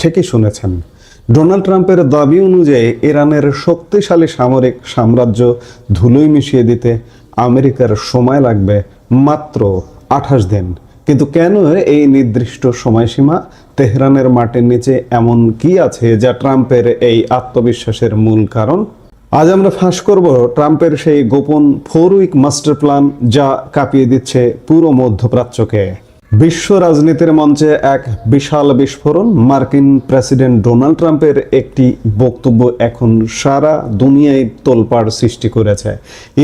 ঠিকই শুনেছেন। ডোনাল্ড ট্রাম্পের দাবি অনুযায়ী ইরানের শক্তিশালী সামরিক সাম্রাজ্য ধুলোয় মিশিয়ে দিতে আমেরিকার সময় লাগবে মাত্র 28 দিন। কিন্তু কেন এই নির্দিষ্ট সময়সীমা? তেহরানের মাটির নিচে এমন কি আছে যা ট্রাম্পের এই আত্মবিশ্বাসের মূল কারণ? আজ আমরা ফাঁস করব ট্রাম্পের সেই গোপন 4 উইক মাস্টার প্ল্যান, যা কাঁপিয়ে দিচ্ছে পুরো মধ্যপ্রাচ্যকে। বিশ্ব রাজনীতির মঞ্চে এক বিশাল বিস্ফোরণ। মার্কিন প্রেসিডেন্ট ডোনাল্ড ট্রাম্পের একটি বক্তব্য এখন সারা দুনিয়ায় তোলপাড় সৃষ্টি করেছে।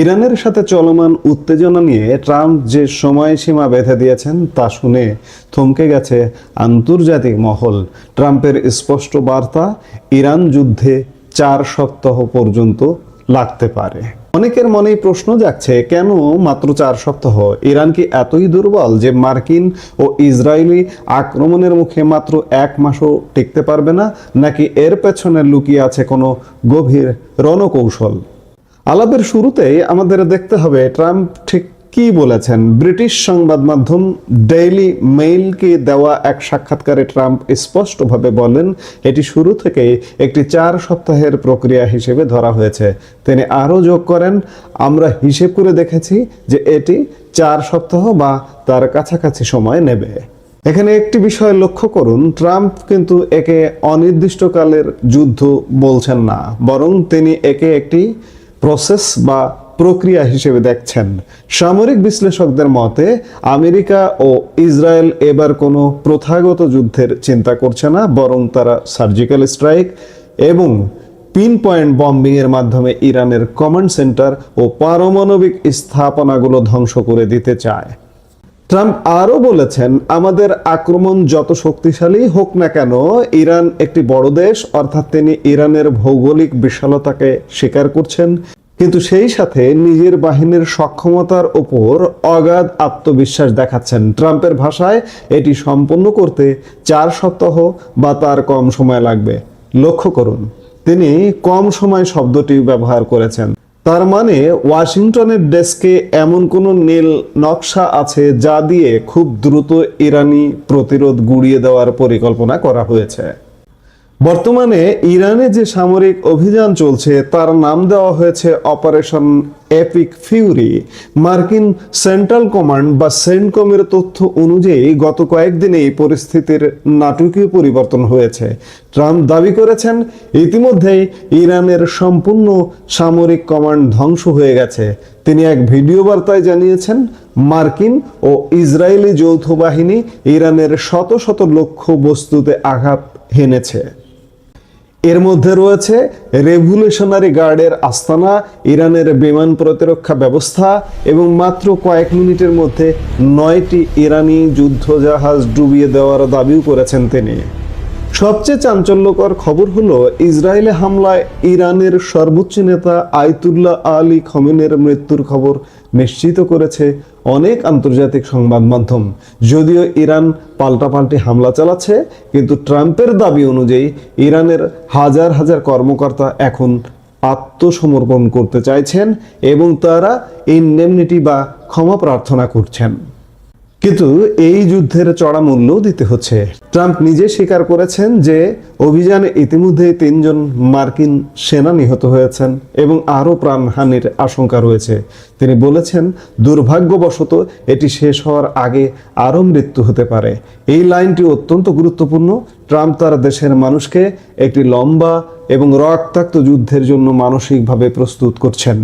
ইরানের সাথে চলমান উত্তেজনা নিয়ে ট্রাম্প যে সময়সীমা বেঁধে দিয়েছেন তা শুনে থমকে গেছে আন্তর্জাতিক মহল। ট্রাম্পের স্পষ্ট বার্তা, ইরান যুদ্ধে 4 সপ্তাহ পর্যন্ত লাগতে পারে। অনেকের মনেই প্রশ্ন জাগছে, কেন মাত্র 4 সপ্তাহ? ইরান কি এতই দুর্বল যে মার্কিন ও ইসরায়েলি আক্রমণের মুখে মাত্র 1 মাসও টিকতে পারবে না? নাকি এর পেছনে লুকিয়ে আছে কোনো গভীর রণকৌশল? আলাপের শুরুতেই আমাদের দেখতে হবে ট্রাম্প ঠিক কি বলেছেন। ব্রিটিশ সংবাদ মাধ্যম ডেইলি মেইলকে দেওয়া এক সাক্ষাৎকারে ট্রাম্প স্পষ্টভাবে বলেন, এটি শুরু থেকেই একটি 4 সপ্তাহের প্রক্রিয়া হিসেবে ধরা হয়েছে। তিনি আরও যোগ করেন, আমরা হিসেব করে দেখেছি যে এটি 4 সপ্তাহ বা তার কাছাকাছি সময় নেবে। এখানে একটি বিষয় লক্ষ্য করুন, ট্রাম্প কিন্তু একে অনির্দিষ্টকালের যুদ্ধ বলছেন না, বরং তিনি একে একটি প্রসেস বা প্রক্রিয়া হিসেবে দেখছেন। সামরিক বিশ্লেষকদের মতে আমেরিকা ও ইসরায়েল এবার কোনো প্রথাগত যুদ্ধের চিন্তা করছে না, বরং তারা সার্জিক্যাল স্ট্রাইক এবং পিন পয়েন্ট বম্বিং এর মাধ্যমে ইরানের কমান্ড সেন্টার ও পারমাণবিক স্থাপনাগুলো ধ্বংস করে দিতে চায়। ট্রাম্প আরও বলেছেন, আমাদের আক্রমণ যত শক্তিশালী হোক না কেন, ইরান একটি বড় দেশ, অর্থাৎ তিনি ইরানের ভৌগোলিক বিশালতাকে স্বীকার করছেন, কিন্তু সেই সাথে নিজের বাহিনীর সক্ষমতার উপর অগাধ আত্মবিশ্বাস দেখাচ্ছেন। ট্রাম্পের ভাষায় এটি সম্পন্ন করতে 4 সপ্তাহ বা তার কম সময় লাগবে। লক্ষ্য করুন, তিনি কম সময় শব্দটি ব্যবহার করেছেন। তার মানে ওয়াশিংটনের ডেস্কে এমন কোনো নীল নকশা আছে যা দিয়ে খুব দ্রুত ইরানি প্রতিরোধ গুড়িয়ে দেওয়ার পরিকল্পনা করা হয়েছে। বর্তমানে ইরানে যে সামরিক অভিযান চলছে তার নাম দেওয়া হয়েছে অপারেশন এপিক ফিউরি। মার্কিন সেন্ট্রাল কমান্ড বা সেন্টকমের তথ্য অনুযায়ী গত কয়েকদিনে এই পরিস্থিতির নাটকীয় পরিবর্তন হয়েছে। ট্রাম্প দাবি করেছেন, ইতিমধ্যেই ইরানের সম্পূর্ণ সামরিক কমান্ড ধ্বংস হয়ে গেছে। তিনি এক ভিডিও বার্তায় জানিয়েছেন, মার্কিন ও ইসরায়েলি যৌথ বাহিনী ইরানের শত শত লক্ষ্য বস্তুতে আঘাত হেনেছে। এর মধ্যে রয়েছে রেভলিউশনারি গার্ডের আস্তানা, ইরানের বিমান প্রতিরক্ষা ব্যবস্থা এবং মাত্র কয়েক মিনিটের মধ্যে 9টি ইরানি যুদ্ধজাহাজ ডুবিয়ে দেওয়ার দাবিও করেছেন তিনি। সবচেয়ে চাঞ্চল্যকর খবর হলো, ইসরায়েলে হামলায় ইরানের সর্বোচ্চ নেতা আয়াতুল্লাহ আলী খমেনির মৃত্যুর খবর নিশ্চিত করেছে অনেক আন্তর্জাতিক সংবাদ মাধ্যম। যদিও ইরান পাল্টাপাল্টি হামলা চালাচ্ছে, কিন্তু ট্রাম্পের দাবি অনুযায়ী ইরানের হাজার হাজার কর্মকর্তা এখন আত্মসমর্পণ করতে চাইছেন এবং তারা ইনডেমনিটি বা ক্ষমা প্রার্থনা করছেন। কিন্তু এই যুদ্ধের চড়া মূল্য দিতে হচ্ছে। ট্রাম্প নিজে স্বীকার করেছেন যে অভিযানে ইতিমধ্যে 3 জন মার্কিন সেনা নিহত হয়েছেন এবং আরও প্রাণহানির আশঙ্কা রয়েছে। তিনি বলেছেন, দুর্ভাগ্যবশত এটি শেষ হওয়ার আগে আরও মৃত্যু হতে পারে। এই লাইনটি অত্যন্ত গুরুত্বপূর্ণ। ট্রাম্প তার দেশের মানুষকে একটি লম্বা এবং রক্তাক্ত যুদ্ধের জন্য মানসিকভাবে প্রস্তুত করছেন।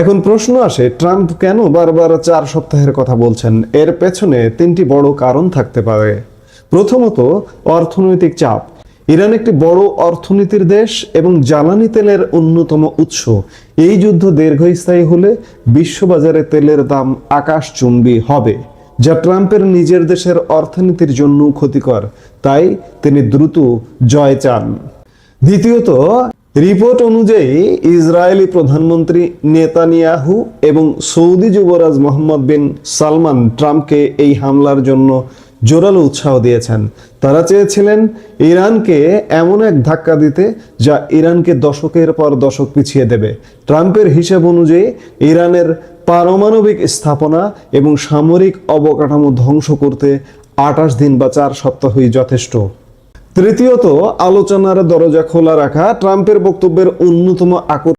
এখন প্রশ্ন আসে, ট্রাম্প কেন বারবার 4 সপ্তাহের কথা বলছেন? এর পেছনে 3টি বড় কারণ থাকতে পারে। প্রথমত, অর্থনৈতিক চাপ। ইরান একটি বড় অর্থনীতির দেশ এবং জ্বালানি তেলের অন্যতম উৎস। এই যুদ্ধ দীর্ঘস্থায়ী হলে বিশ্ববাজারে তেলের দাম আকাশচুম্বী হবে, যা ট্রাম্পের নিজের দেশের অর্থনীতির জন্য ক্ষতিকর। তাই তিনি দ্রুত জয় চান। দ্বিতীয়ত, রিপোর্ট অনুযায়ী ইসরায়েলি প্রধানমন্ত্রী নেতানিয়াহু এবং সৌদি যুবরাজ মোহাম্মদ বিন সালমান ট্রাম্পকে এই হামলার জন্য জোরালো উৎসাহ দিয়েছেন। তারা চেয়েছিলেন ইরানকে এমন এক ধাক্কা দিতে যা ইরানকে দশকের পর দশক পিছিয়ে দেবে। ট্রাম্পের হিসাব অনুযায়ী ইরানের পারমাণবিক স্থাপনা এবং সামরিক অবকাঠামো ধ্বংস করতে 28 দিন বা 4 সপ্তাহই যথেষ্ট। তৃতীয়ত, আলোচনার দরজা খোলা রাখা। ট্রাম্পের বক্তব্যের অন্যতম আকর্ষণ